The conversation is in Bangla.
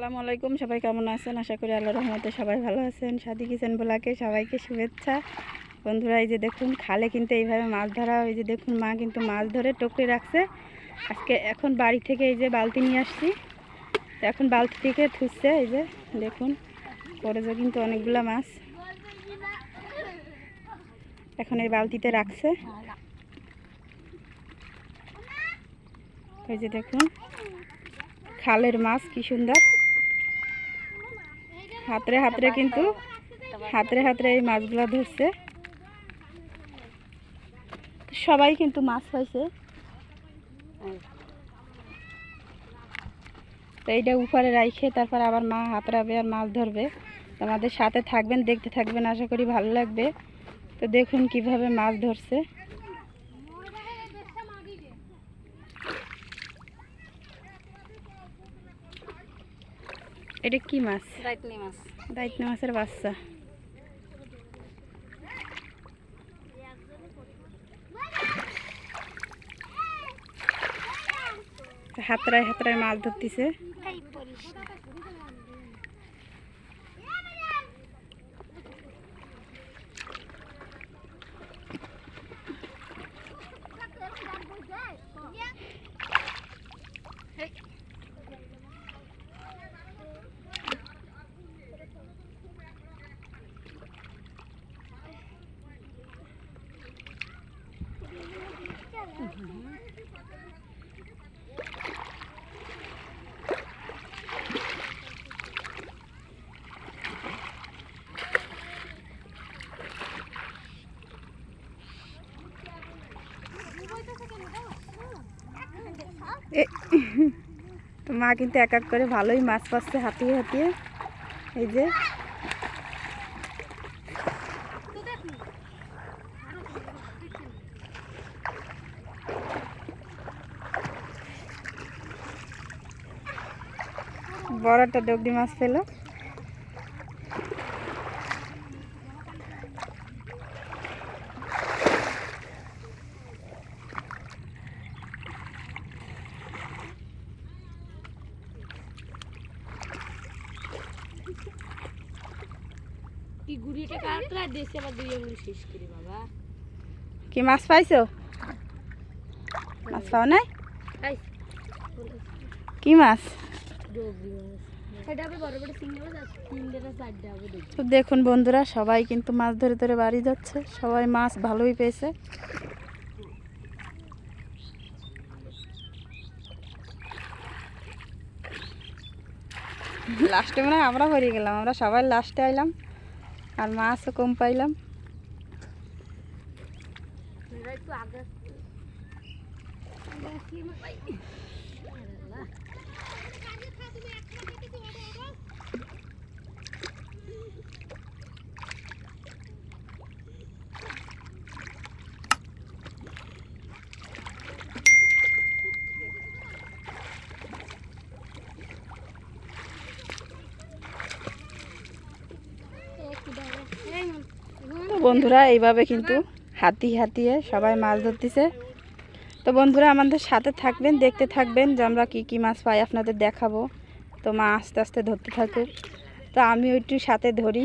আসসালামু আলাইকুম, সবাই কেমন আছেন? আশা করি আল্লাহর রহমতে সবাই ভালো আছেন। সাদি কিচেন ব্লগে সবাইকে শুভেচ্ছা। বন্ধুরা, এই যে দেখুন খালে কিন্তু এইভাবে মাছ ধরা। এই যে দেখুন মা কিন্তু মাছ ধরে টুকরে রাখছে। আজকে এখন বাড়ি থেকে এই যে বালতি নিয়ে আসছি, তো এখন বালতি থেকে থুসছে। এই যে দেখুন পড়েছে কিন্তু অনেকগুলো মাছ, এখন এই বালতিতে রাখছে। এই যে দেখুন খালের মাছ কি সুন্দর, হাতরে হাতরে কিন্তু হাতরে হাতরে এই মাছগুলো ধরছে। সবাই কিন্তু মাছ পাইছে। তো এইটা উপরে রাইখে তারপর আবার মা হাতড়াবে আর মাছ ধরবে। আমাদের সাথে থাকবেন, দেখতে থাকবেন, আশা করি ভালো লাগবে। তো দেখুন কিভাবে মাছ ধরছে। এটা কি মাছ? দাইতনি মাছ। দাইতনি মাছের বাচ্চা। হাতড়ায় হাতড়ায় মাছ ধরতেছে। তো মা কিন্তু এক এক করে ভালোই মাছ পাচ্ছে হাতিয়ে হাতিয়ে। এই যে বড় একটা ডগরি মাছ পেল। কি মাছ পাইছো? মাছ পাও নাই? কি মাছ? তো দেখুন বন্ধুরা, সবাই কিন্তু মাছ ধরে ধরে বাড়ি যাচ্ছে। সবাই মাছ ভালোই পেয়েছে। লাস্টে মনে হয় আমরা হারিয়ে গেলাম, আমরা সবাই লাস্টে আইলাম আর মাছও কম পাইলাম। তো বন্ধুরা, এইভাবে কিন্তু হাতিয়ে সবাই মাছ ধরতেছে। তো বন্ধুরা, আমাদের সাথে থাকবেন, দেখতে থাকবেন যে আমরা কি কি মাছ পাই, আপনাদের দেখাবো। তো মা আস্তে আস্তে ধরতে থাকুক, তো আমি একটু সাথে ধরি।